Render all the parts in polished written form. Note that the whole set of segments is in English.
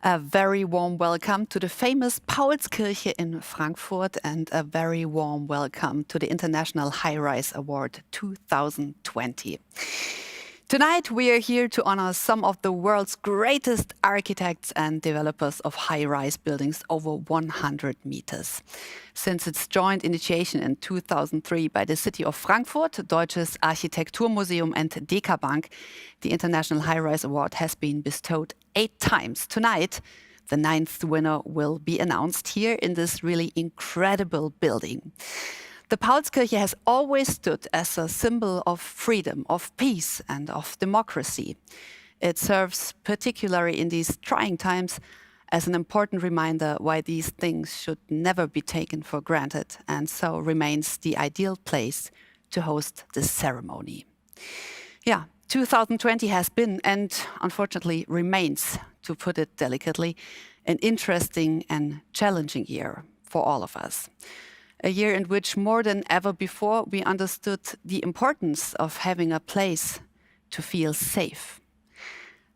A very warm welcome to the famous Paulskirche in Frankfurt and a very warm welcome to the International High-Rise Award 2020. Tonight we are here to honor some of the world's greatest architects and developers of high-rise buildings over 100 meters. Since its joint initiation in 2003 by the city of Frankfurt, Deutsches Architekturmuseum and DK Bank, the International High-Rise Award has been bestowed 8 times. Tonight, the 9th winner will be announced here in this really incredible building. The Paulskirche has always stood as a symbol of freedom, of peace and of democracy. It serves, particularly in these trying times, as an important reminder why these things should never be taken for granted, and so remains the ideal place to host this ceremony. Yeah, 2020 has been, and unfortunately remains, to put it delicately, an interesting and challenging year for all of us. A year in which more than ever before we understood the importance of having a place to feel safe.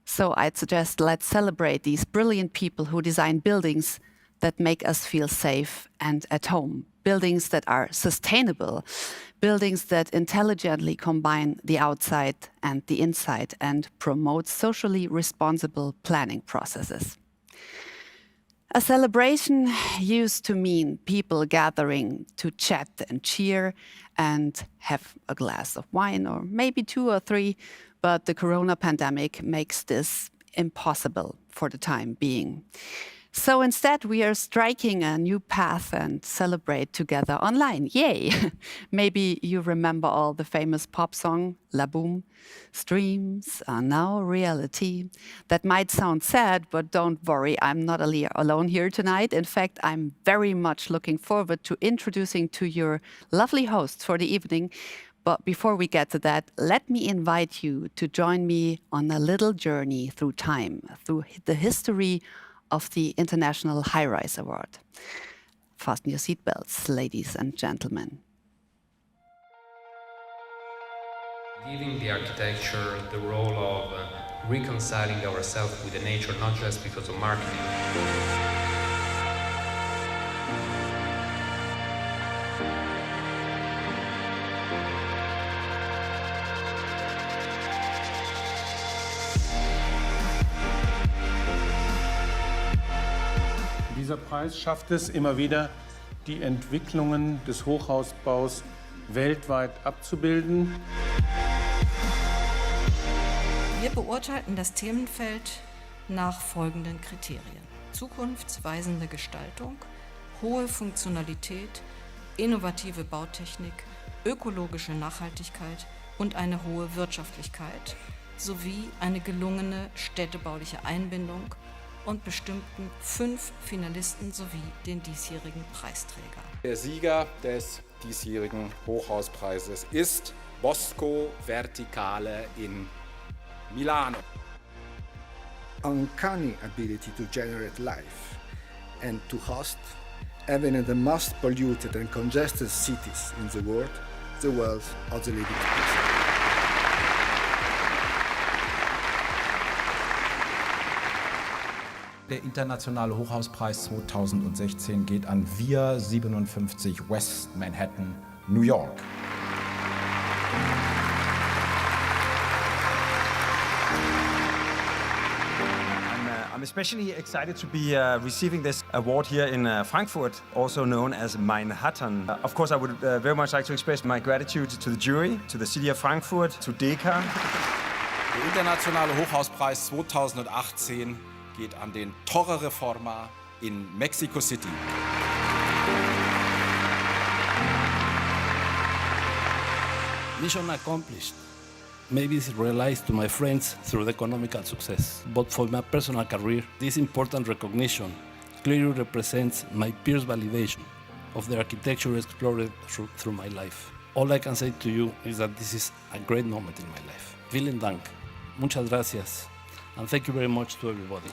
So I'd suggest let's celebrate these brilliant people who design buildings that make us feel safe and at home. Buildings that are sustainable, buildings that intelligently combine the outside and the inside and promote socially responsible planning processes. A celebration used to mean people gathering to chat and cheer and have a glass of wine or maybe 2 or 3, but the corona pandemic makes this impossible for the time being. So instead, we are striking a new path and celebrate together online. Yay! Maybe you remember all the famous pop song, La Boom. Streams are now reality. That might sound sad, but don't worry, I'm not alone here tonight. In fact, I'm very much looking forward to introducing to your lovely hosts for the evening. But before we get to that, let me invite you to join me on a little journey through time, through the history of the International High-Rise Award. Fasten your seatbelts, ladies and gentlemen. Giving the architecture the role of reconciling ourselves with the nature, not just because of marketing. Dieser Preis schafft es immer wieder, die Entwicklungen des Hochhausbaus weltweit abzubilden. Wir beurteilten das Themenfeld nach folgenden Kriterien: zukunftsweisende Gestaltung, hohe Funktionalität, innovative Bautechnik, ökologische Nachhaltigkeit und eine hohe Wirtschaftlichkeit sowie eine gelungene städtebauliche Einbindung und bestimmten 5 Finalisten sowie den diesjährigen Preisträger. Der Sieger des diesjährigen Hochhauspreises ist Bosco Verticale in Milano. Uncanny ability to generate life and to host, even in the most polluted and congested cities in the wealth of the living space. Der Internationale Hochhauspreis 2016 geht an Wir 57 West Manhattan, New York. I'm especially excited to be receiving this award here in Frankfurt, also known as Manhattan. Of course, I would very much like to express my gratitude to the jury, to the city of Frankfurt, to DK. Der Internationale Hochhauspreis 2018 geht an den Torre Reforma in Mexico City. Mission accomplished. Maybe it's realized to my friends through the economical success. But for my personal career, this important recognition clearly represents my peers' validation of the architecture explored through my life. All I can say to you is that this is a great moment in my life. Vielen Dank. Muchas gracias. And thank you very much to everybody.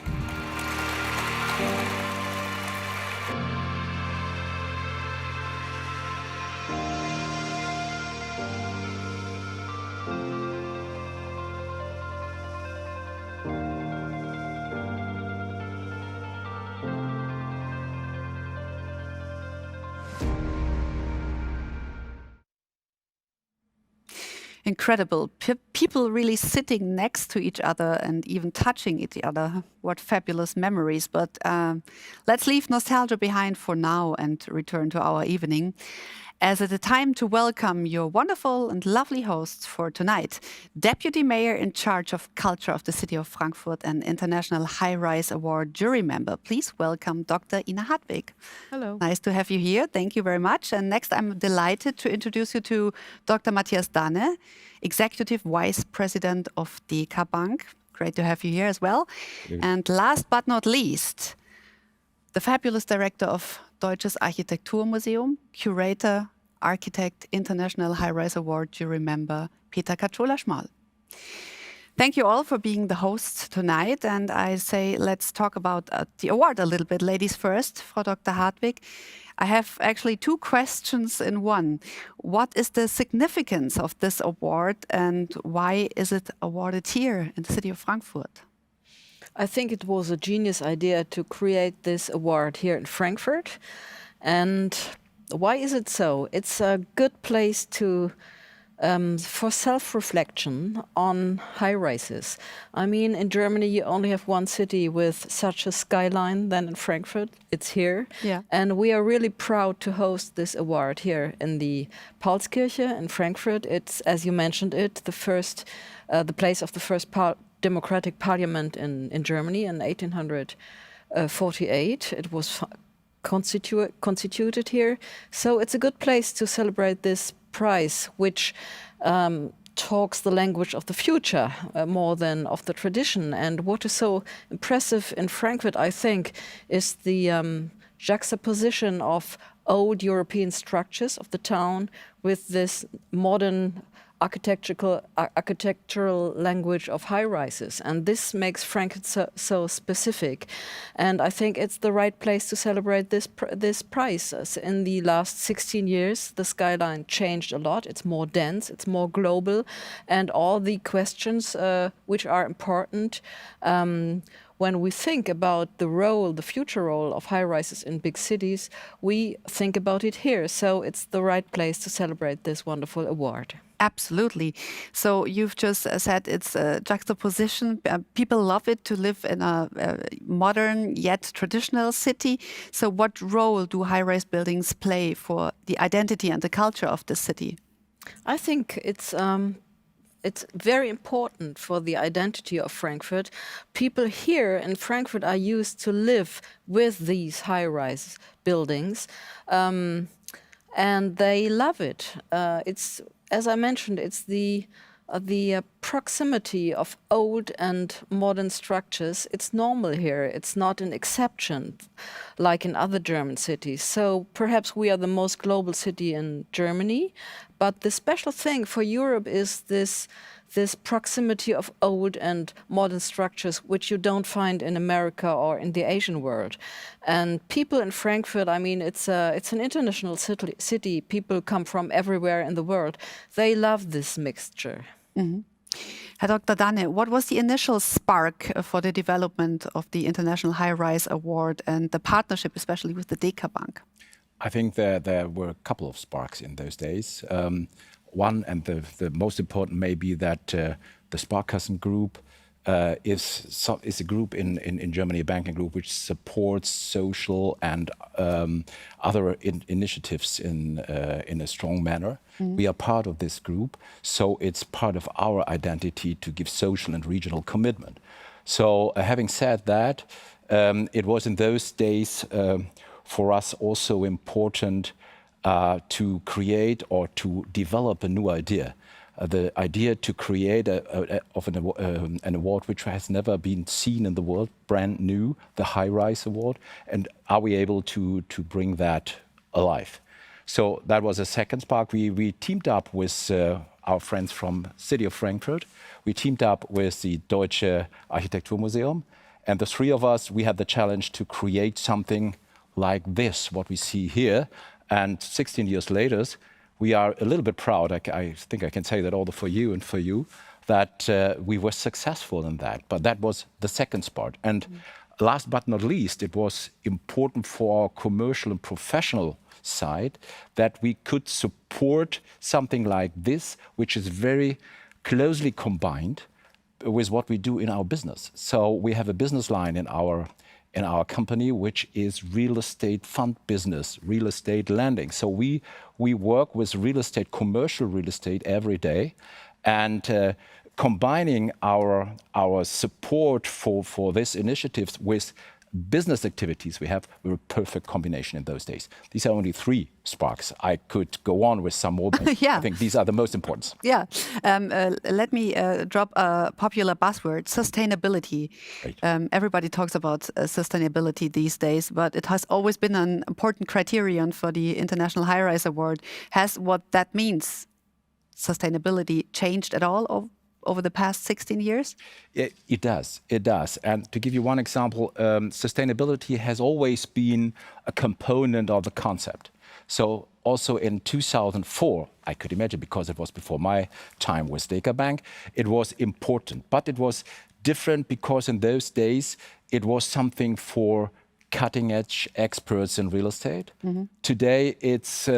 Incredible. People really sitting next to each other and even touching each other. What fabulous memories. But let's leave nostalgia behind for now and return to our evening, as it's a time to welcome your wonderful and lovely hosts for tonight. Deputy Mayor in charge of culture of the city of Frankfurt and International High-Rise Award jury member. Please welcome Dr. Ina Hartwig. Hello. Nice to have you here. Thank you very much. And next, I'm delighted to introduce you to Dr. Matthias Danne, Executive Vice President of DK Bank. Great to have you here as well. And last but not least, the fabulous director of Deutsches Architekturmuseum, curator, architect, International High-Rise Award jury member, Peter Katschola-Schmal. Thank you all for being the hosts tonight. And I say, let's talk about the award a little bit. Ladies first, Frau Dr. Hartwig. I have actually two questions in one. What is the significance of this award and why is it awarded here in the city of Frankfurt? I think it was a genius idea to create this award here in Frankfurt. And why is it so? It's a good place to for self-reflection on high-rises. I mean, in Germany, you only have one city with such a skyline than in Frankfurt. It's here. Yeah. And we are really proud to host this award here in the Paulskirche in Frankfurt. It's, as you mentioned it, the place of the first democratic parliament in Germany in 1848. It was constituted here. So it's a good place to celebrate this prize, which talks the language of the future more than of the tradition. And what is so impressive in Frankfurt, I think, is the juxtaposition of old European structures of the town with this modern architectural language of high-rises. And this makes Frankfurt so specific. And I think it's the right place to celebrate this prize. In the last 16 years, the skyline changed a lot. It's more dense, it's more global. And all the questions which are important when we think about the future role of high-rises in big cities, we think about it here. So it's the right place to celebrate this wonderful award. Absolutely. So you've just said it's a juxtaposition. People love it to live in a modern yet traditional city. So what role do high-rise buildings play for the identity and the culture of the city? I think it's very important for the identity of Frankfurt. People here in Frankfurt are used to live with these high-rise buildings, and they love it. As I mentioned, it's the proximity of old and modern structures. It's normal here. It's not an exception like in other German cities. So perhaps we are the most global city in Germany, but the special thing for Europe is this proximity of old and modern structures, which you don't find in America or in the Asian world. And people in Frankfurt, I mean, it's an international city. People come from everywhere in the world. They love this mixture. Mm-hmm. Herr Dr. Danne, what was the initial spark for the development of the International High-Rise Award and the partnership, especially with the DK Bank? I think there were a couple of sparks in those days. One, and the most important may be that the Sparkassen Group is a group in Germany, a banking group, which supports social and other initiatives in a strong manner. Mm-hmm. We are part of this group, so it's part of our identity to give social and regional commitment. So having said that, it was in those days for us also important to create or to develop a new idea. The idea to create an award which has never been seen in the world, brand new, the High-Rise Award, and are we able to bring that alive? So that was a second spark. We teamed up with our friends from City of Frankfurt. We teamed up with the Deutsche Architekturmuseum, and the three of us, we had the challenge to create something like this, what we see here. And 16 years later, we are a little bit proud, I think I can say that also for you and for you, that we were successful in that. But that was the second spark. And last but not least, it was important for our commercial and professional side, that we could support something like this, which is very closely combined with what we do in our business. So we have a business line in our company, which is real estate fund business, real estate lending. So we work with real estate, commercial real estate every day, and combining our support for this initiatives with business activities we were a perfect combination in those days. These are only 3 sparks. I could go on with some more, but Yeah. I think these are the most important. Yeah. Let me drop a popular buzzword, sustainability. Everybody talks about sustainability these days, but it has always been an important criterion for the International High-Rise Award. Has what that means, sustainability, changed at all over the past 16 years? It does. It does. And to give you one example, sustainability has always been a component of the concept. So also in 2004, I could imagine, because it was before my time with Deka Bank, it was important. But it was different because in those days, it was something for cutting-edge experts in real estate. Today, it's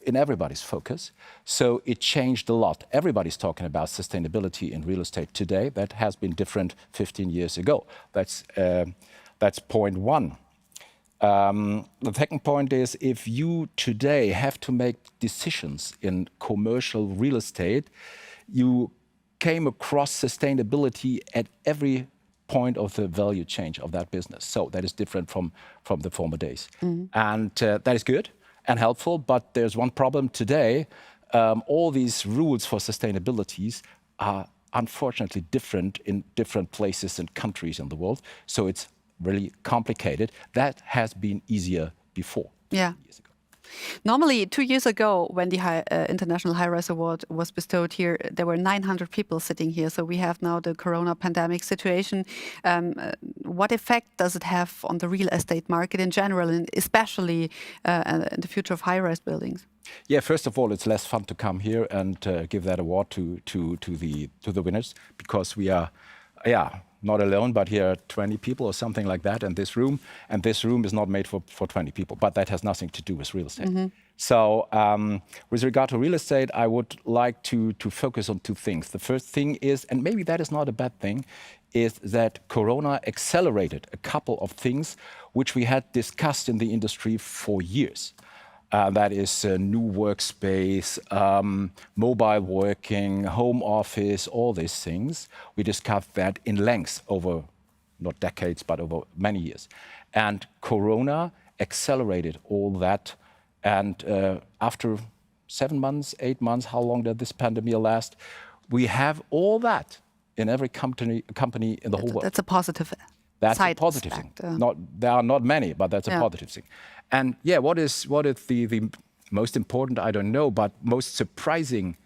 in everybody's focus. So it changed a lot. Everybody's talking about sustainability in real estate today. That has been different 15 years ago. That's point one. The second point is, if you today have to make decisions in commercial real estate, you came across sustainability at every point of the value chain of that business. So that is different from the former days. And that is good and helpful, but there's one problem today. All these rules for sustainability are unfortunately different in different places and countries in the world. So it's really complicated. That has been easier before. Yeah. Years ago. Normally, 2 years ago, when the International High-Rise Award was bestowed here, there were 900 people sitting here. So we have now the corona pandemic situation. What effect does it have on the real estate market in general, and especially in the future of high-rise buildings? Yeah, first of all, it's less fun to come here and give that award to the winners, because we are, not alone, but here are 20 people or something like that in this room, and this room is not made for 20 people, but that has nothing to do with real estate. So with regard to real estate, I would like to focus on 2 things. The first thing is, and maybe that is not a bad thing, is that Corona accelerated a couple of things which we had discussed in the industry for years. That is new workspace, mobile working, home office, all these things. We discussed that in length over, not decades, but over many years. And Corona accelerated all that. And after 7 months, 8 months, how long did this pandemic last? We have all that in every company in the whole world. That's a positive That's a positive thing. There are not many, but that's a positive thing. And yeah, what is the most important, I don't know, but most surprising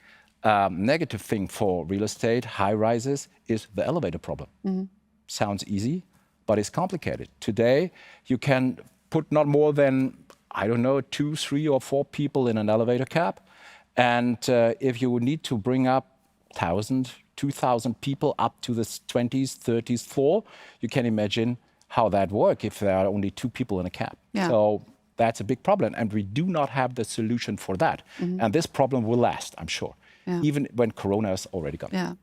negative thing for real estate, high rises, is the elevator problem. Sounds easy, but it's complicated. Today, you can put not more than, I don't know, 2, 3, or 4 people in an elevator cab. And if you need to bring up 1,000, 2,000 people up to the 20th, 30th floor, you can imagine how that works if there are only 2 people in a cab. So that's a big problem, and we do not have the solution for that. And this problem will last, I'm sure, even when Corona is already gone. Yeah.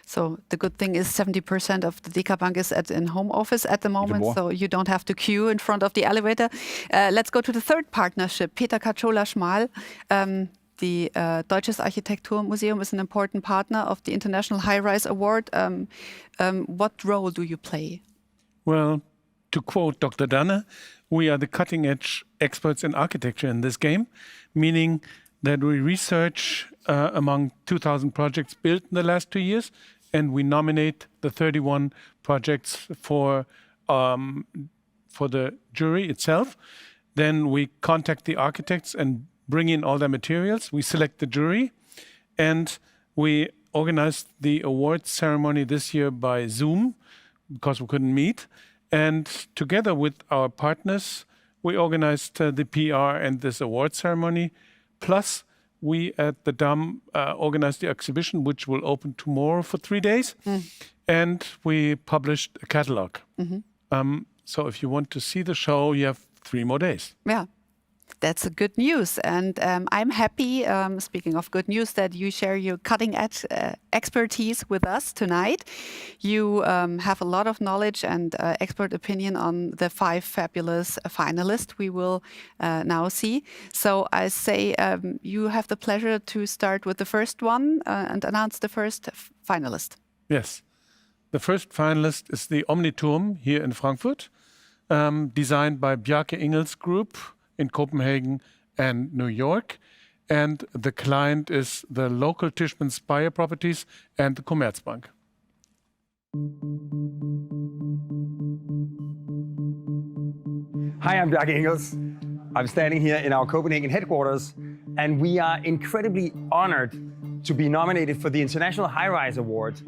So the good thing is 70% of the Deka Bank is in home office at the moment, so you don't have to queue in front of the elevator. Let's go to the third partnership, Peter Katschola-Schmal. The Deutsches Architekturmuseum is an important partner of the International High-Rise Award. What role do you play? Well, to quote Dr. Danne, we are the cutting-edge experts in architecture in this game, meaning that we research among 2,000 projects built in the last 2 years, and we nominate the 31 projects for the jury itself. Then we contact the architects and bring in all their materials. We select the jury, and we organized the awards ceremony this year by Zoom because we couldn't meet. And together with our partners, we organized the PR and this award ceremony. Plus, we at the Dam organized the exhibition, which will open tomorrow for 3 days. And we published a catalog. So if you want to see the show, you have 3 more days. Yeah. That's a good news, and I'm happy, speaking of good news, that you share your cutting-edge expertise with us tonight. You have a lot of knowledge and expert opinion on the 5 fabulous finalists we will now see. So I say you have the pleasure to start with the first one and announce the first finalist. Yes. The first finalist is the Omniturm here in Frankfurt, designed by Bjarke Ingels Group in Copenhagen and New York. And the client is the local Tishman Speyer Properties and the Commerzbank. Hi, I'm Bjarke Ingels. I'm standing here in our Copenhagen headquarters, and we are incredibly honored to be nominated for the International High-Rise Award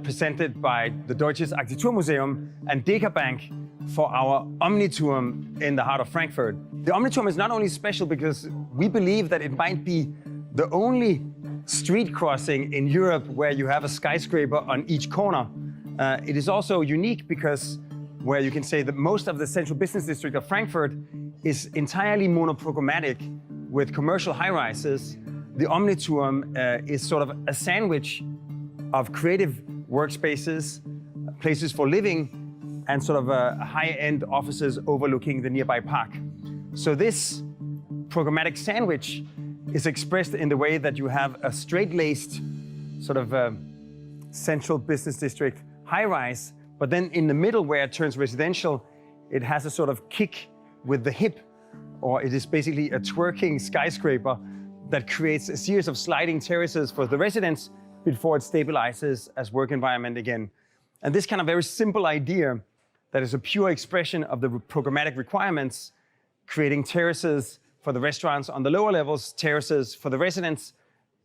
presented by the Deutsches Architekturmuseum and Deka Bank for our Omniturm in the heart of Frankfurt. The Omniturm is not only special because we believe that it might be the only street crossing in Europe where you have a skyscraper on each corner. It is also unique because where you can say that most of the central business district of Frankfurt is entirely monoprogrammatic with commercial high-rises. The Omniturm is sort of a sandwich of creative workspaces, places for living, and sort of high-end offices overlooking the nearby park. So this programmatic sandwich is expressed in the way that you have a straight-laced sort of central business district high-rise, but then in the middle where it turns residential, it has a sort of kick with the hip, or it is basically a twerking skyscraper that creates a series of sliding terraces for the residents before it stabilizes as work environment again. And this kind of very simple idea that is a pure expression of the programmatic requirements, creating terraces for the restaurants on the lower levels, terraces for the residents,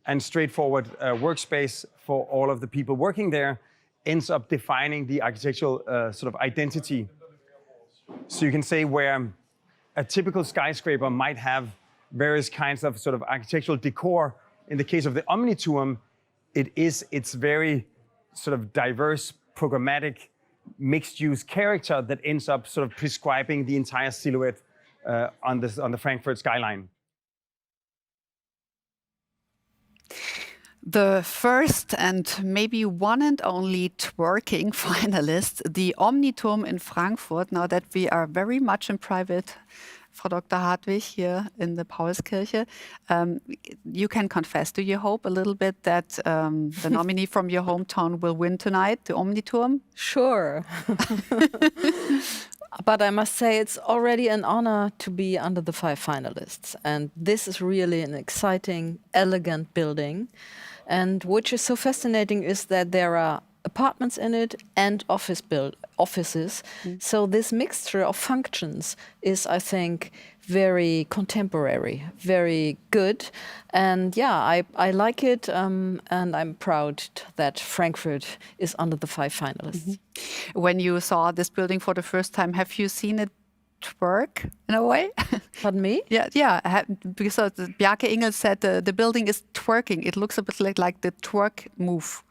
and straightforward workspace for all of the people working there, ends up defining the architectural sort of identity. So you can say where a typical skyscraper might have various kinds of sort of architectural decor, in the case of the Omniturm, it's very sort of diverse, programmatic, mixed-use character that ends up sort of prescribing the entire silhouette on the Frankfurt skyline. The first and maybe one and only twerking finalist, the Omniturm in Frankfurt. Now that we are very much in private, Frau Dr. Hartwig, here in the Paulskirche, you can confess, do you hope a little bit that the nominee from your hometown will win tonight, the Omniturm? Sure. But I must say it's already an honor to be under the 5 finalists. And this is really an exciting, elegant building. And which is so fascinating is that there are apartments in it and offices. So this mixture of functions is, I think, very contemporary, very good. And yeah, I like it, and I'm proud that Frankfurt is under the 5 finalists. When you saw this building for the first time, have you seen it twerk in a way? Pardon me? Yeah, because Bjarke Ingels said the building is twerking. It looks a bit like the twerk move.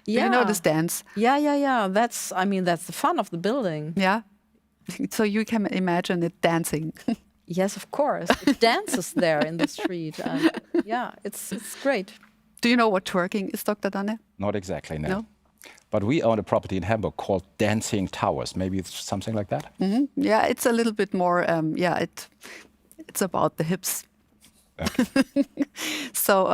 Yeah. Do you know this dance? Yeah. That's the fun of the building. Yeah. So you can imagine it dancing. Yes, of course. It dances there in the street. And yeah, it's great. Do you know what twerking is, Dr. Danne? Not exactly, no. But we own a property in Hamburg called Dancing Towers. Maybe it's something like that? Yeah, it's a little bit more, it's about the hips. Okay. So,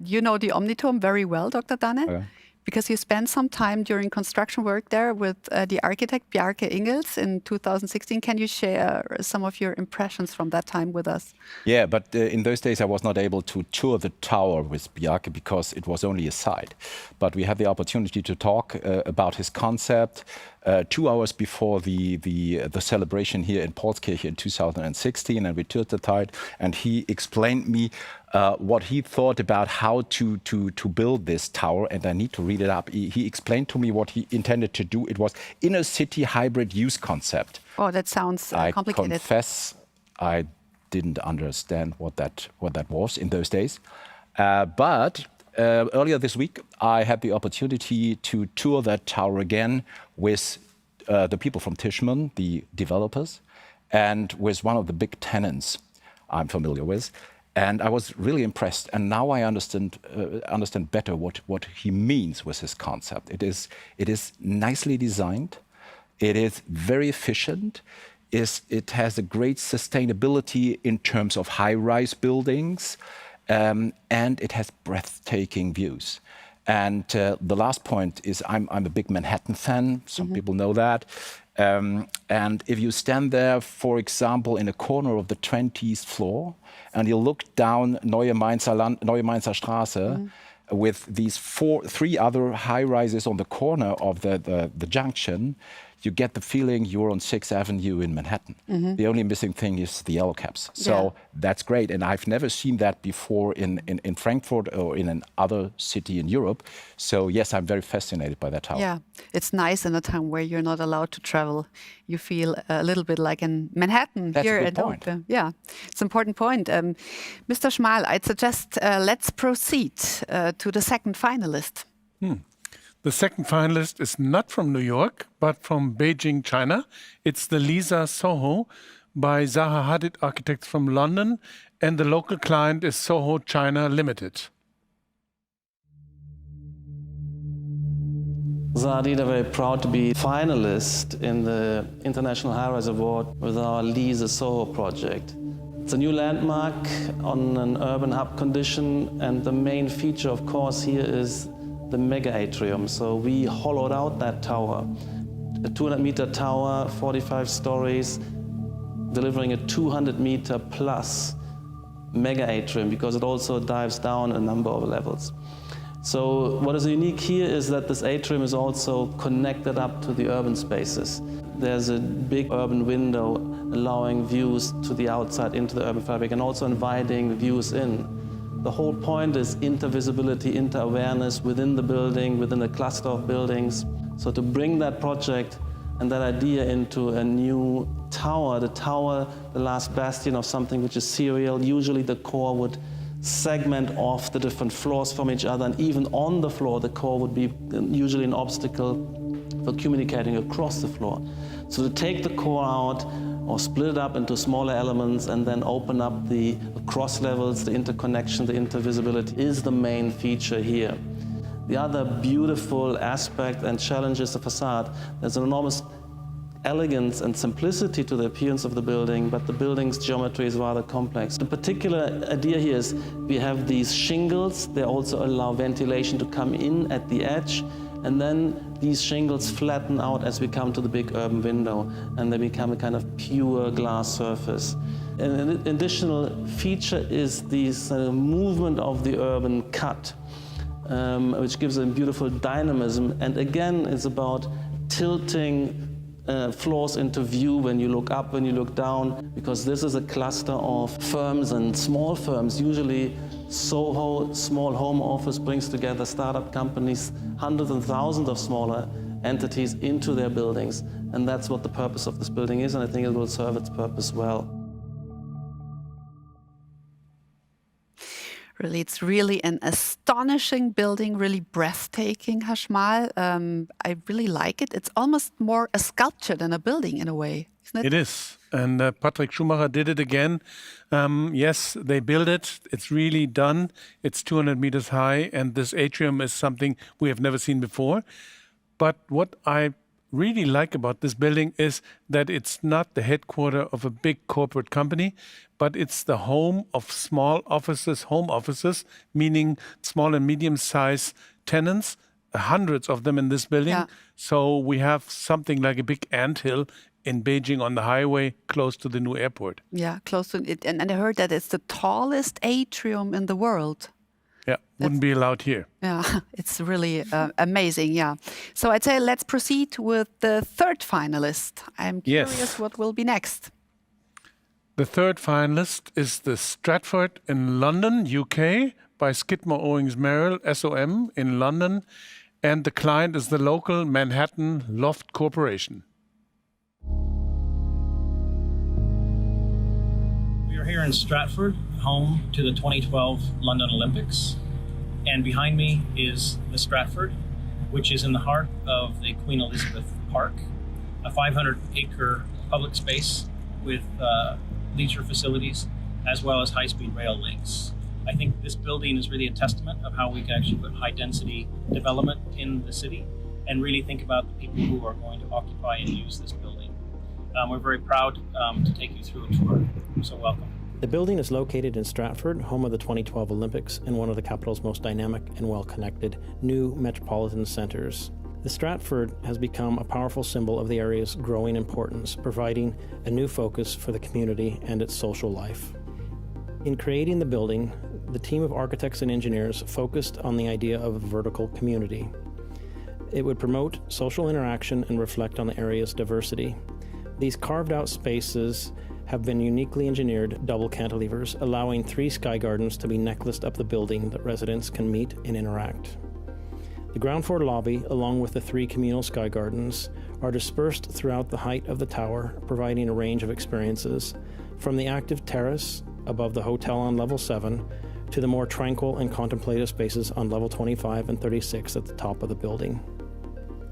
you know the Omniturm very well, Dr. Danne, because you spent some time during construction work there with the architect Bjarke Ingels in 2016. Can you share some of your impressions from that time with us? Yeah, but in those days I was not able to tour the tower with Bjarke because it was only a site. But we had the opportunity to talk about his concept 2 hours before the celebration here in Paulskirche in 2016, and we toured the site, and he explained me what he thought about how to build this tower, and I need to read it up. He explained to me what he intended to do. It was inner city hybrid use concept. Oh, that sounds complicated. I confess I didn't understand what that was in those days. But earlier this week, I had the opportunity to tour that tower again with the people from Tishman, the developers, and with one of the big tenants. I'm familiar with. And I was really impressed. And now I understand better what he means with his concept. It is nicely designed. It is very efficient. It has a great sustainability in terms of high-rise buildings. And it has breathtaking views. And the last point is I'm a big Manhattan fan. Some people know that. And if you stand there, for example, in a corner of the 20th floor, and you look down Neue Mainzer Straße with these three other high-rises on the corner of the junction, you get the feeling you're on 6th Avenue in Manhattan. The only missing thing is the yellow caps. So that's great. And I've never seen that before in Frankfurt or in another city in Europe. So yes, I'm very fascinated by that tower. Yeah, it's nice in a time where you're not allowed to travel. You feel a little bit like in Manhattan. That's here a good at point. Yeah, it's an important point. Mr. Schmal, I'd suggest let's proceed to the second finalist. The second finalist is not from New York, but from Beijing, China. It's the Lisa Soho by Zaha Hadid Architects from London, and the local client is Soho China Limited. Zaha Hadid are very proud to be finalist in the International High-Rise Award with our Lisa Soho project. It's a new landmark on an urban hub condition, and the main feature, of course, here is the mega atrium. So we hollowed out that tower, a 200-meter tower, 45 stories, delivering a 200-meter plus mega atrium because it also dives down a number of levels. So what is unique here is that this atrium is also connected up to the urban spaces. There's a big urban window allowing views to the outside into the urban fabric and also inviting views in. The whole point is intervisibility, inter-awareness within the building, within a cluster of buildings. So to bring that project and that idea into a new tower, the last bastion of something which is serial, usually the core would segment off the different floors from each other, and even on the floor, the core would be usually an obstacle for communicating across the floor. So to take the core out, or split it up into smaller elements and then open up the cross levels, the interconnection, the intervisibility is the main feature here. The other beautiful aspect and challenge is the facade. There's an enormous elegance and simplicity to the appearance of the building, but the building's geometry is rather complex. The particular idea here is we have these shingles. They also allow ventilation to come in at the edge, and then these shingles flatten out as we come to the big urban window, and they become a kind of pure glass surface. And an additional feature is this movement of the urban cut, which gives a beautiful dynamism, and again is about tilting floors into view when you look up, when you look down, because this is a cluster of firms and small firms. Usually Soho, small home office, brings together startup companies, hundreds and thousands of smaller entities into their buildings. And that's what the purpose of this building is, and I think it will serve its purpose well. Really, it's really an astonishing building, really breathtaking, Herr Schmal. I really like it. It's almost more a sculpture than a building in a way, isn't it? It is. And Patrick Schumacher did it again. Yes, they built it. It's really done. It's 200 meters high, and this atrium is something we have never seen before. But what I really like about this building is that it's not the headquarters of a big corporate company, but it's the home of small offices, home offices, meaning small and medium-sized tenants, hundreds of them in this building. Yeah. So we have something like a big anthill in Beijing on the highway close to the new airport. Yeah, close to it. And I heard that it's the tallest atrium in the world. Yeah, wouldn't be allowed here. Yeah, it's really amazing, yeah. So I'd say let's proceed with the third finalist. I'm curious what will be next. The third finalist is the Stratford in London, UK, by Skidmore, Owings Merrill, SOM in London. And the client is the local Manhattan Loft Corporation. We are here in Stratford, home to the 2012 London Olympics. And behind me is the Stratford, which is in the heart of the Queen Elizabeth Park, a 500-acre public space with leisure facilities as well as high-speed rail links. I think this building is really a testament of how we can actually put high-density development in the city and really think about the people who are going to occupy and use this building. We're very proud to take you through a tour, so welcome. The building is located in Stratford, home of the 2012 Olympics and one of the capital's most dynamic and well-connected new metropolitan centers. The Stratford has become a powerful symbol of the area's growing importance, providing a new focus for the community and its social life. In creating the building, the team of architects and engineers focused on the idea of a vertical community. It would promote social interaction and reflect on the area's diversity. These carved-out spaces have been uniquely engineered double cantilevers, allowing 3 sky gardens to be necklaced up the building that residents can meet and interact. The ground floor lobby, along with the 3 communal sky gardens, are dispersed throughout the height of the tower, providing a range of experiences, from the active terrace above the hotel on level 7 to the more tranquil and contemplative spaces on level 25 and 36 at the top of the building.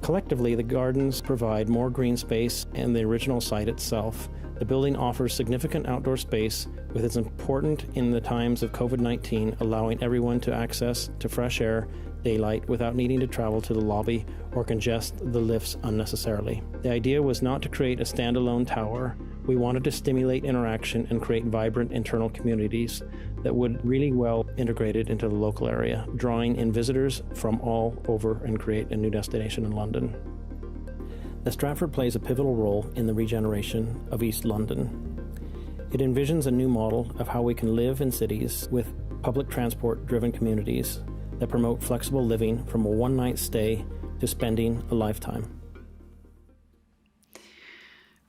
Collectively, the gardens provide more green space than the original site itself. The building offers significant outdoor space, which is important in the times of COVID-19, allowing everyone to access to fresh air, daylight, without needing to travel to the lobby or congest the lifts unnecessarily. The idea was not to create a standalone tower. We wanted to stimulate interaction and create vibrant internal communities that would really well integrated into the local area, drawing in visitors from all over and create a new destination in London. The Stratford plays a pivotal role in the regeneration of East London. It envisions a new model of how we can live in cities with public transport-driven communities that promote flexible living from a one-night stay to spending a lifetime.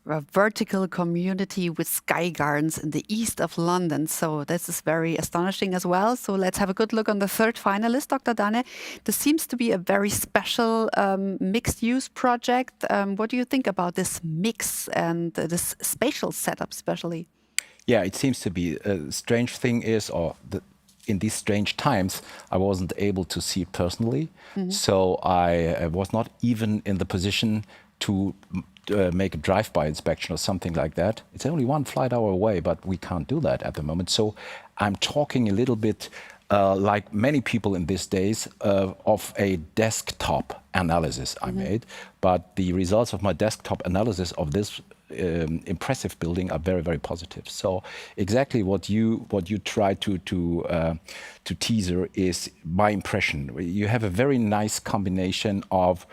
A vertical community with sky gardens in the east of London. So this is very astonishing as well. So let's have a good look on the third finalist, Dr. Danne. This seems to be a very special mixed-use project. What do you think about this mix and this spatial setup especially? Yeah, it seems to be. A strange thing is, in these strange times, I wasn't able to see it personally. Mm-hmm. So I was not even in the position to make a drive-by inspection or something like that. It's only 1 flight hour away, but we can't do that at the moment. So I'm talking a little bit like many people in these days of a desktop analysis I made. But the results of my desktop analysis of this impressive building are very, very positive. So exactly what you try to teaser is my impression. You have a very nice combination of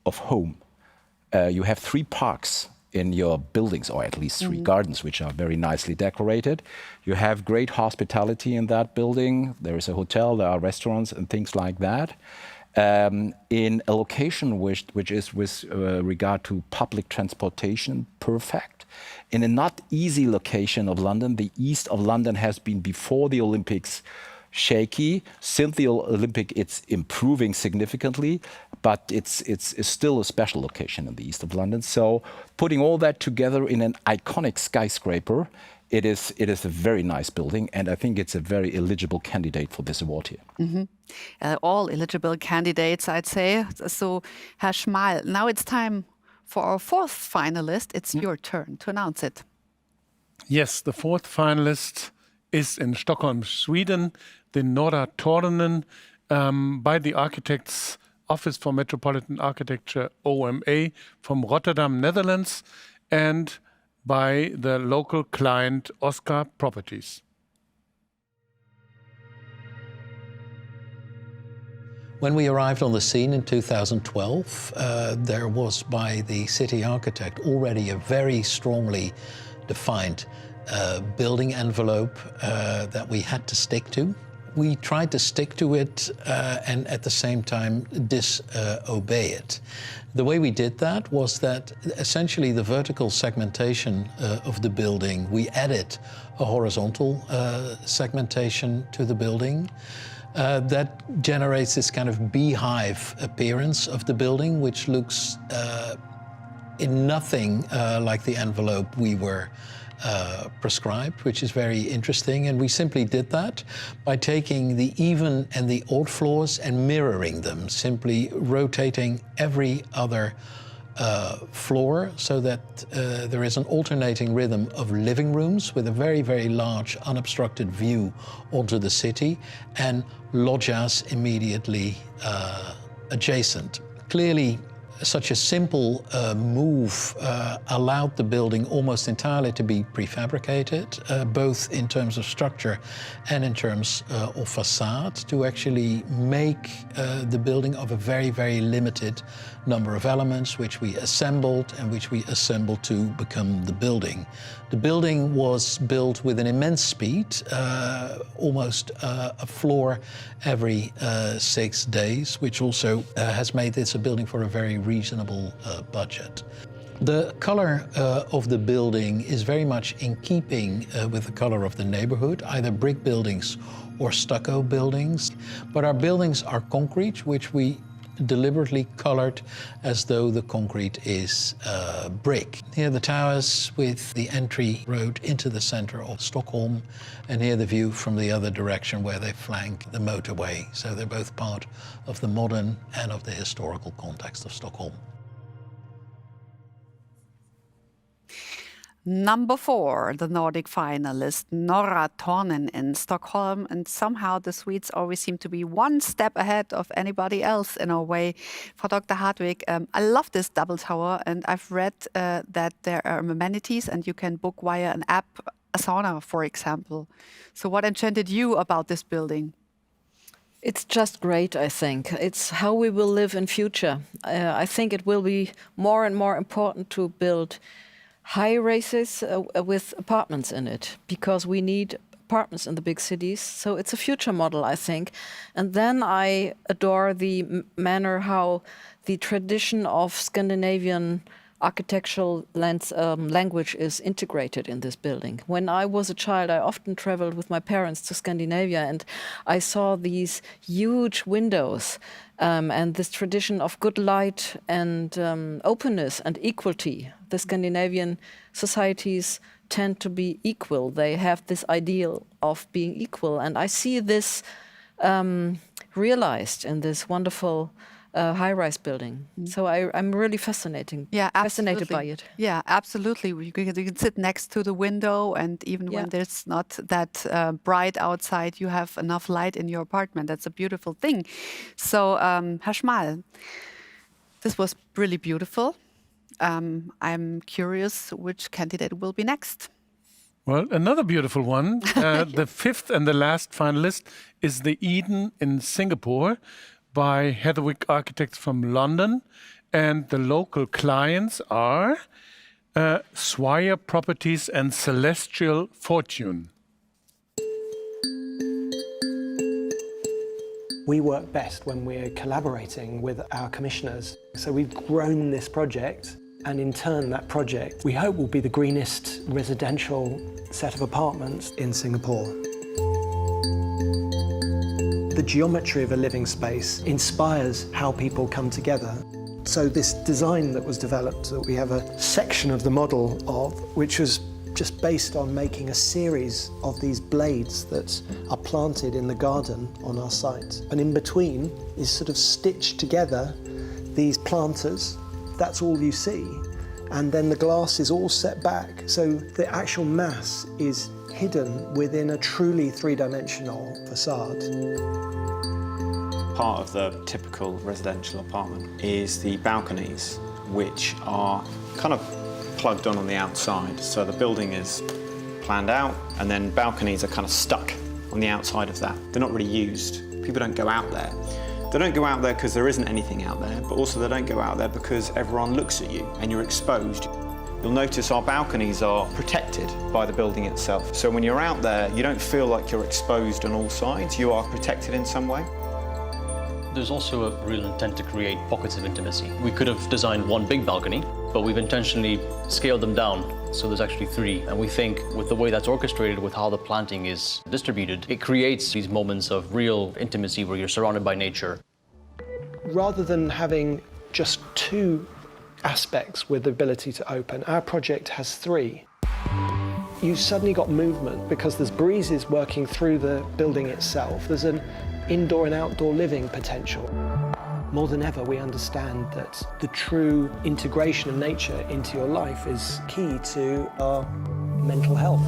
home. You have 3 parks in your buildings, or at least 3 gardens, which are very nicely decorated. You have great hospitality in that building. There is a hotel, there are restaurants and things like that. In a location which is with regard to public transportation, perfect. In a not easy location of London, the east of London has been before the Olympics shaky. Since the Olympic, it's improving significantly, but it's still a special location in the east of London. So putting all that together in an iconic skyscraper, it is a very nice building, and I think it's a very eligible candidate for this award here. All eligible candidates, I'd say. So, Herr Schmal, now it's time for our 4th finalist. It's your turn to announce it. Yes, the 4th finalist is in Stockholm, Sweden, the Norra Tornen, by the Architects Office for Metropolitan Architecture, OMA, from Rotterdam, Netherlands, and by the local client, Oscar Properties. When we arrived on the scene in 2012, there was by the city architect already a very strongly defined building envelope that we had to stick to. We tried to stick to it and at the same time disobey it. The way we did that was that essentially the vertical segmentation of the building, we added a horizontal segmentation to the building. That generates this kind of beehive appearance of the building, which looks in nothing like the envelope we were prescribed, which is very interesting. And we simply did that by taking the even and the odd floors and mirroring them, simply rotating every other floor so that there is an alternating rhythm of living rooms with a very, very large unobstructed view onto the city and loggias immediately adjacent. Clearly, such a simple move allowed the building almost entirely to be prefabricated, both in terms of structure and in terms of facade, to actually make the building of a very, very limited number of elements, which we assembled to become the building. The building was built with an immense speed, almost a floor every 6 days, which also has made this a building for a very reasonable budget. The color of the building is very much in keeping with the color of the neighborhood, either brick buildings or stucco buildings. But our buildings are concrete, which we deliberately colored as though the concrete is brick. Here the towers with the entry road into the center of Stockholm, and here the view from the other direction where they flank the motorway. So they're both part of the modern and of the historical context of Stockholm. Number 4, the Nordic finalist, Norra Tornen in Stockholm. And somehow the Swedes always seem to be one step ahead of anybody else in a way. For Dr. Hartwig, I love this double tower, and I've read that there are amenities and you can book via an app, a sauna, for example. So what enchanted you about this building? It's just great, I think. It's how we will live in future. I think it will be more and more important to build high rises with apartments in it, because we need apartments in the big cities. So it's a future model, I think. And then I adore the manner how the tradition of Scandinavian architectural language is integrated in this building. When I was a child, I often traveled with my parents to Scandinavia, and I saw these huge windows and this tradition of good light and openness and equality. The Scandinavian societies tend to be equal. They have this ideal of being equal, and I see this realized in this wonderful high-rise building. So I'm really fascinated by it. Yeah, absolutely. You can sit next to the window, and even when there's not that bright outside, you have enough light in your apartment. That's a beautiful thing. So, Herr Schmal, this was really beautiful. I'm curious which candidate will be next. Well, another beautiful one. The 5th and the last finalist is the Eden in Singapore, by Heatherwick Architects from London, and the local clients are Swire Properties and Celestial Fortune. We work best when we're collaborating with our commissioners. So we've grown this project, and in turn that project we hope will be the greenest residential set of apartments in Singapore. The geometry of a living space inspires how people come together. So this design that was developed, that we have a section of the model of, which was just based on making a series of these blades that are planted in the garden on our site. And in between is sort of stitched together these planters. That's all you see. And then the glass is all set back. So the actual mass is hidden within a truly three-dimensional facade. Part of the typical residential apartment is the balconies, which are kind of plugged on the outside. So the building is planned out, and then balconies are kind of stuck on the outside of that. They're not really used. People don't go out there. They don't go out there because there isn't anything out there, but also they don't go out there because everyone looks at you and you're exposed. You'll notice our balconies are protected by the building itself. So when you're out there, you don't feel like you're exposed on all sides. You are protected in some way. There's also a real intent to create pockets of intimacy. We could have designed one big balcony, but we've intentionally scaled them down, so there's actually 3. And we think with the way that's orchestrated, with how the planting is distributed, it creates these moments of real intimacy where you're surrounded by nature. Rather than having just 2 aspects with the ability to open, our project has 3. You suddenly got movement because there's breezes working through the building itself. There's an indoor and outdoor living potential. More than ever, we understand that the true integration of nature into your life is key to our mental health.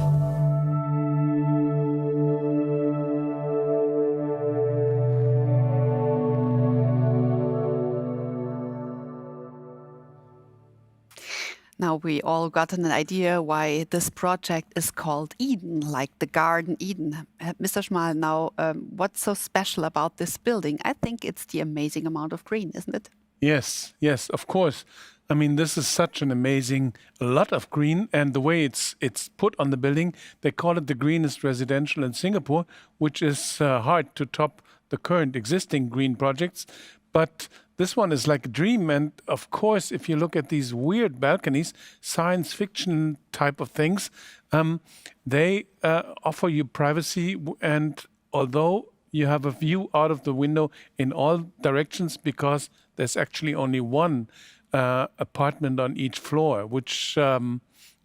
Now we all got an idea why this project is called Eden, like the Garden Eden. Mr. Schmal, now what's so special about this building? I think it's the amazing amount of green, isn't it? Yes, yes, of course. I mean, this is such an amazing lot of green, and the way it's put on the building, they call it the greenest residential in Singapore, which is hard to top the current existing green projects. But this one is like a dream. And of course, if you look at these weird balconies, science fiction type of things, they offer you privacy. And although you have a view out of the window in all directions, because there's actually only one apartment on each floor, which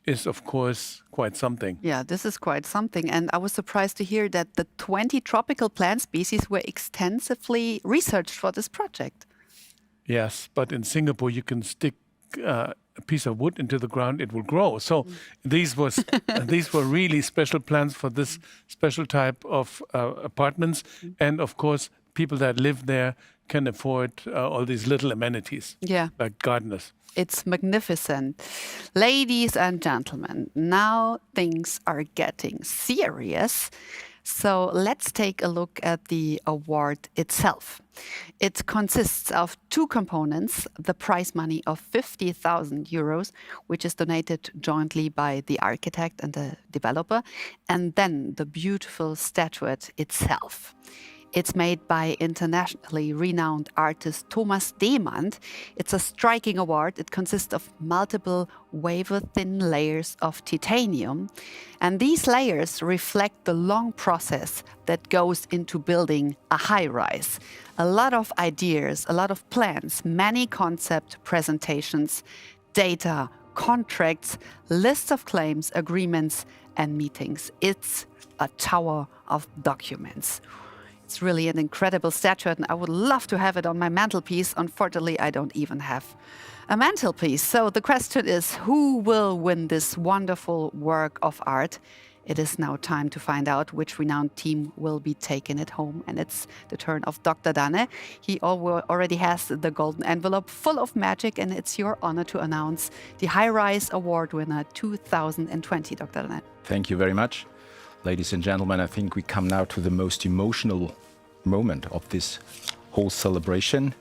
is, of course, quite something. Yeah, this is quite something. And I was surprised to hear that the 20 tropical plant species were extensively researched for this project. Yes, but in Singapore, you can stick a piece of wood into the ground, it will grow. So these were really special plans for this special type of apartments. And of course, people that live there can afford all these little amenities, like gardeners. It's magnificent. Ladies and gentlemen, now things are getting serious. So let's take a look at the award itself. It consists of two components: the prize money of 50,000 euros, which is donated jointly by the architect and the developer, and then the beautiful statuette itself. It's made by internationally renowned artist Thomas Demand. It's a striking award. It consists of multiple wafer-thin layers of titanium. And these layers reflect the long process that goes into building a high-rise. A lot of ideas, a lot of plans, many concept presentations, data, contracts, lists of claims, agreements, and meetings. It's a tower of documents. It's really an incredible statuette, and I would love to have it on my mantelpiece. Unfortunately, I don't even have a mantelpiece. So the question is, who will win this wonderful work of art? It is now time to find out which renowned team will be taking it home. And it's the turn of Dr. Danne. He already has the golden envelope full of magic, and it's your honor to announce the High Rise Award winner 2020, Dr. Danne. Thank you very much. Ladies and gentlemen, I think we come now to the most emotional moment of this whole celebration.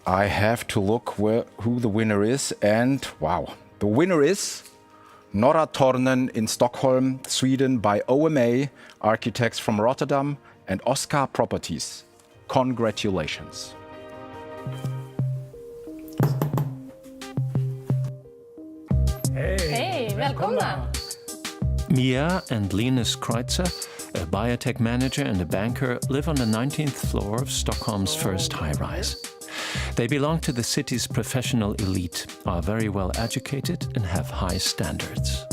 I have to look who the winner is, and wow, the winner is Norra Tornen in Stockholm, Sweden, by OMA, architects from Rotterdam, and Oscar Properties. Congratulations. Hey, välkomna! Mia and Linus Kreutzer, a biotech manager and a banker, live on the 19th floor of Stockholm's first high-rise. They belong to the city's professional elite, are very well educated and have high standards.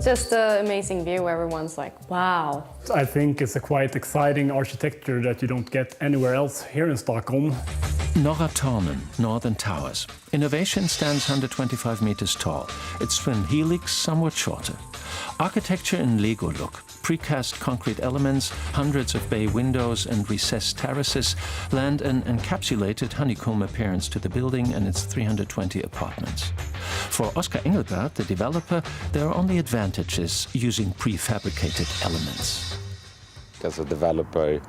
Just an amazing view. Everyone's like, wow. I think it's a quite exciting architecture that you don't get anywhere else here in Stockholm. Norra Tornen, Northern Towers. Innovation stands 125 meters tall. Its twin helix somewhat shorter. Architecture in Lego look. Precast concrete elements, hundreds of bay windows and recessed terraces lend an encapsulated honeycomb appearance to the building and its 320 apartments. For Oskar Engelbert, the developer, there are only advantages using prefabricated elements. As a developer,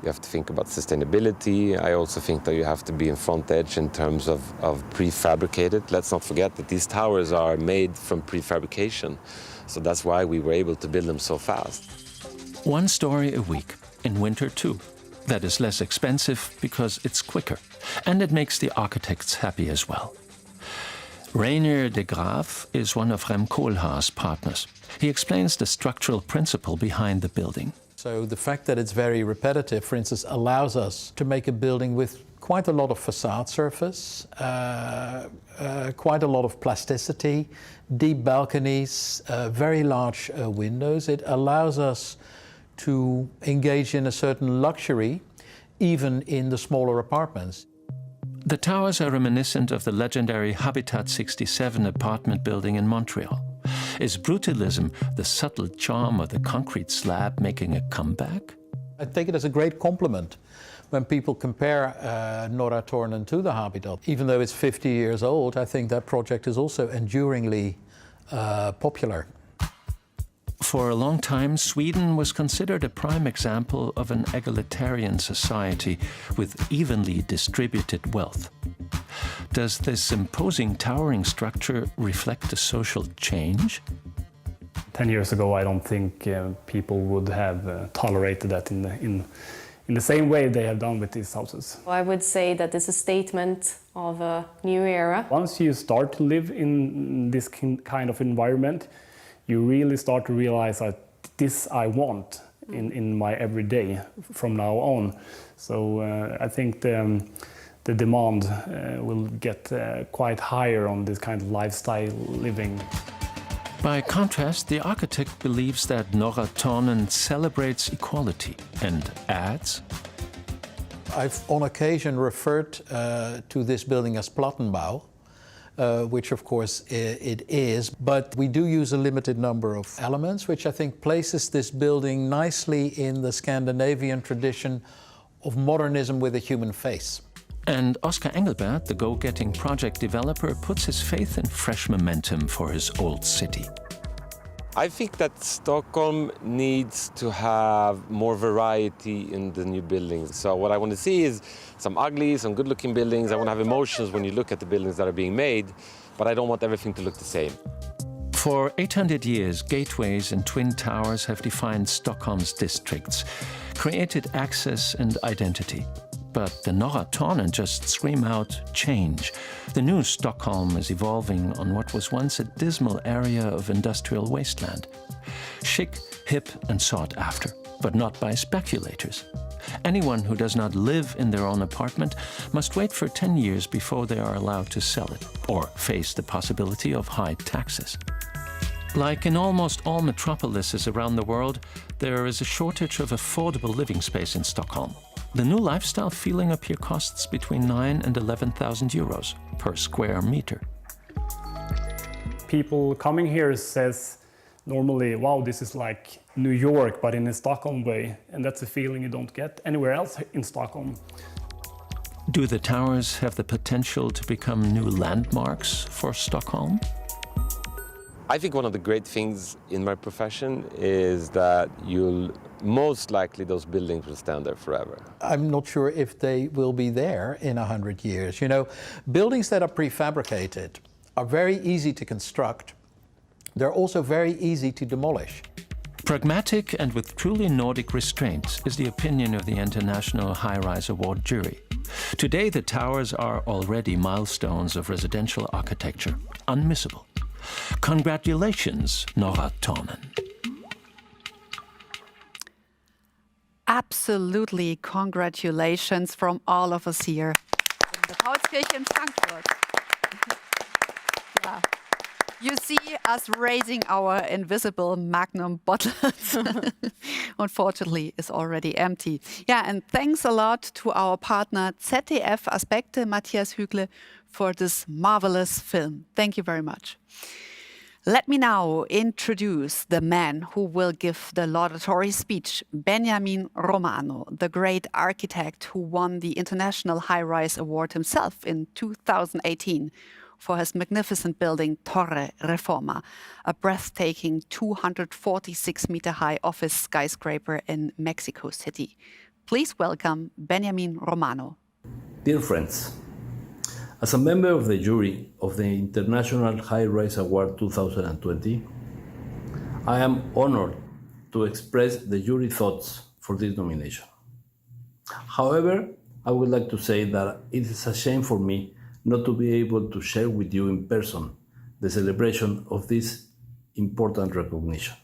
you have to think about sustainability. I also think that you have to be in front edge in terms of prefabricated. Let's not forget that these towers are made from prefabrication. So that's why we were able to build them so fast. One story a week, in winter too. That is less expensive because it's quicker. And it makes the architects happy as well. Rainier de Graaf is one of Rem Koolhaar's partners. He explains the structural principle behind the building. So the fact that it's very repetitive, for instance, allows us to make a building with quite a lot of facade surface, quite a lot of plasticity, deep balconies, very large windows. It allows us to engage in a certain luxury, even in the smaller apartments. The towers are reminiscent of the legendary Habitat 67 apartment building in Montreal. Is brutalism the subtle charm of the concrete slab making a comeback? I take it as a great compliment when people compare Norra Tornen to the Habitat. Even though it's 50 years old, I think that project is also enduringly popular. For a long time, Sweden was considered a prime example of an egalitarian society with evenly distributed wealth. Does this imposing towering structure reflect a social change? 10 years ago, I don't think people would have tolerated that in the same way they have done with these houses. I would say that it's a statement of a new era. Once you start to live in this kind of environment, you really start to realize that this I want in my everyday from now on. So I think the demand will get quite higher on this kind of lifestyle living. By contrast, the architect believes that Norra Tornen celebrates equality and adds, I've on occasion referred to this building as Plattenbau, which of course it is, but we do use a limited number of elements, which I think places this building nicely in the Scandinavian tradition of modernism with a human face. And Oscar Engelbert, the go-getting project developer, puts his faith in fresh momentum for his old city. I think that Stockholm needs to have more variety in the new buildings. So what I want to see is some ugly, some good-looking buildings. I want to have emotions when you look at the buildings that are being made, but I don't want everything to look the same. For 800 years, gateways and twin towers have defined Stockholm's districts, created access and identity. But the Norra Tornen just scream out change. The new Stockholm is evolving on what was once a dismal area of industrial wasteland. Chic, hip and sought after, but not by speculators. Anyone who does not live in their own apartment must wait for 10 years before they are allowed to sell it, or face the possibility of high taxes. Like in almost all metropolises around the world, there is a shortage of affordable living space in Stockholm. The new lifestyle feeling up here costs between 9,000 and 11,000 euros per square meter. People coming here says normally, wow, this is like New York, but in a Stockholm way. And that's a feeling you don't get anywhere else in Stockholm. Do the towers have the potential to become new landmarks for Stockholm? I think one of the great things in my profession is that most likely those buildings will stand there forever. I'm not sure if they will be there in 100 years. You know, buildings that are prefabricated are very easy to construct. They're also very easy to demolish. Pragmatic and with truly Nordic restraint is the opinion of the International High-Rise Award jury. Today, the towers are already milestones of residential architecture, unmissable. Congratulations, Norra Tornen. Absolutely, congratulations from all of us here in the Paulskirche in Frankfurt. Yeah. You see us raising our invisible magnum bottles. Unfortunately, it's already empty. Yeah, and thanks a lot to our partner ZDF Aspekte, Matthias Hügle, for this marvelous film. Thank you very much. Let me now introduce the man who will give the laudatory speech, Benjamin Romano, the great architect who won the International High-Rise Award himself in 2018 for his magnificent building Torre Reforma, a breathtaking 246-meter-high office skyscraper in Mexico City. Please welcome Benjamin Romano. Dear friends, as a member of the jury of the International High-Rise Award 2020, I am honored to express the jury thoughts for this nomination. However, I would like to say that it is a shame for me not to be able to share with you in person the celebration of this important recognition.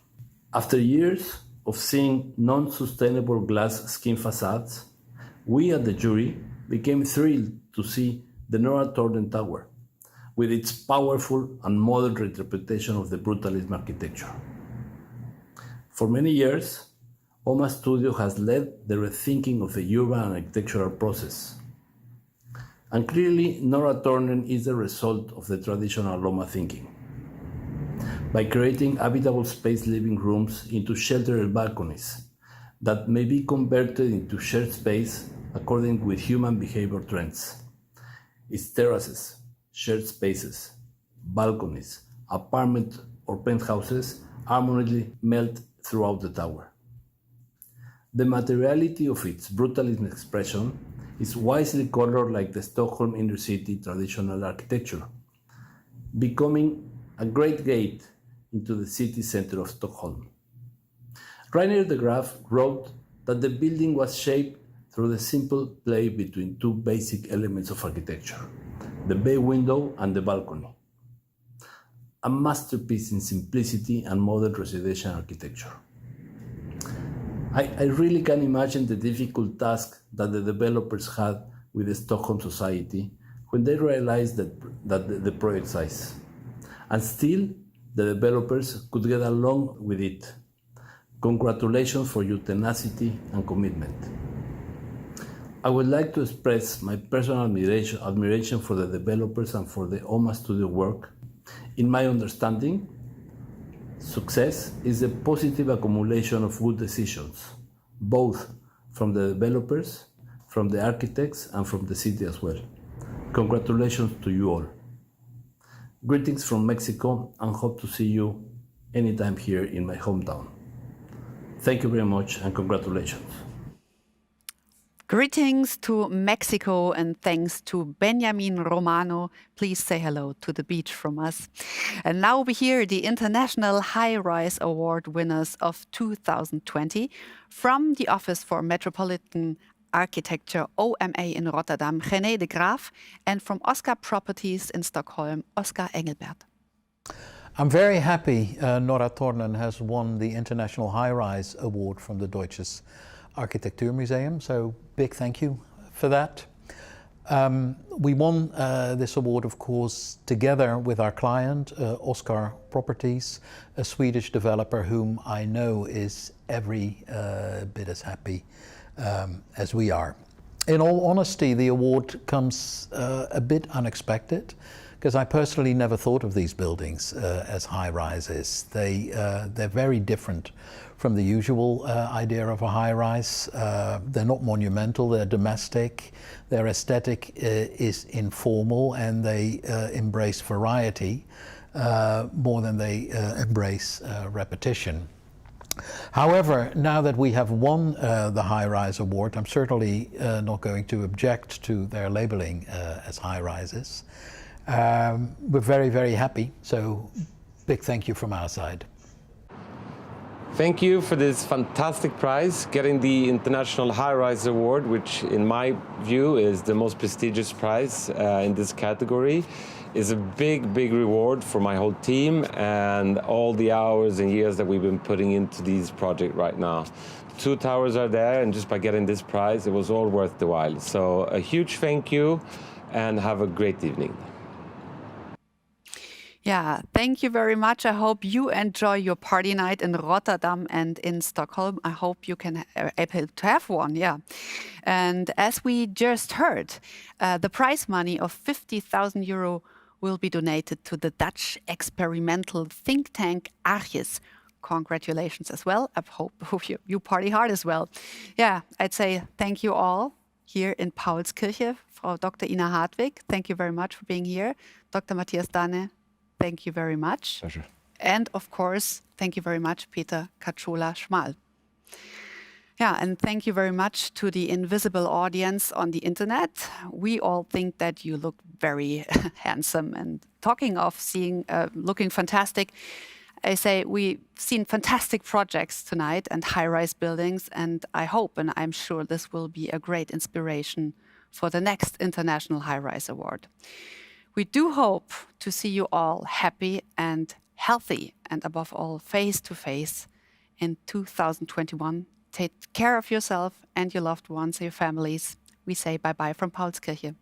After years of seeing non-sustainable glass skin facades, we at the jury became thrilled to see the Norra Tornen Tower, with its powerful and moderate reputation of the brutalism architecture. For many years, Oma Studio has led the rethinking of the urban architectural process. And clearly, Nora Turner is the result of the traditional Oma thinking. By creating habitable space living rooms into sheltered balconies that may be converted into shared space according with human behavior trends. Its terraces, shared spaces, balconies, apartment or penthouses harmoniously melt throughout the tower. The materiality of its brutalist expression is wisely colored like the Stockholm inner city traditional architecture, becoming a great gate into the city center of Stockholm. Rainer de Graaf wrote that the building was shaped through the simple play between two basic elements of architecture, the bay window and the balcony. A masterpiece in simplicity and modern residential architecture. I really can imagine the difficult task that the developers had with the Stockholm society when they realized that the project size. And still, the developers could get along with it. Congratulations for your tenacity and commitment. I would like to express my personal admiration for the developers and for the Oma Studio work. In my understanding, success is a positive accumulation of good decisions, both from the developers, from the architects, and from the city as well. Congratulations to you all. Greetings from Mexico, and hope to see you anytime here in my hometown. Thank you very much and congratulations. Greetings to Mexico and thanks to Benjamin Romano. Please say hello to the beach from us. And now we hear the International High-Rise Award winners of 2020 from the Office for Metropolitan Architecture, OMA in Rotterdam, René de Graaf, and from Oscar Properties in Stockholm, Oscar Engelbert. I'm very happy Nora Turner has won the International High-Rise Award from the Deutsches Architekturmuseum, so big thank you for that. We won this award, of course, together with our client, Oscar Properties, a Swedish developer whom I know is every bit as happy as we are. In all honesty, the award comes a bit unexpected, because I personally never thought of these buildings as high-rises. They're very different from the usual idea of a high-rise. They're not monumental, they're domestic, their aesthetic is informal, and they embrace variety more than they embrace repetition. However, now that we have won the High-Rise Award, I'm certainly not going to object to their labeling as high-rises. We're very, very happy, so big thank you from our side. Thank you for this fantastic prize, getting the International High-Rise Award, which in my view is the most prestigious prize in this category. Is a big, big reward for my whole team and all the hours and years that we've been putting into these projects right now. 2 towers are there, and just by getting this prize, it was all worth the while. So a huge thank you and have a great evening. Yeah, thank you very much. I hope you enjoy your party night in Rotterdam and in Stockholm. I hope you can able to have one, yeah. And as we just heard, the prize money of €50,000 will be donated to the Dutch experimental think tank Arches. Congratulations as well. I hope you party hard as well. Yeah, I'd say thank you all here in Paulskirche. Frau Dr. Ina Hartwig, thank you very much for being here. Dr. Matthias Danne, thank you very much. Pleasure. And of course, thank you very much, Peter Katschola-Schmal. Yeah, and thank you very much to the invisible audience on the internet. We all think that you look very handsome, and talking of looking fantastic, I say we've seen fantastic projects tonight and high-rise buildings, and I hope and I'm sure this will be a great inspiration for the next International High-Rise Award. We do hope to see you all happy and healthy, and above all, face-to-face in 2021. Take care of yourself and your loved ones, your families. We say bye-bye from Paulskirche.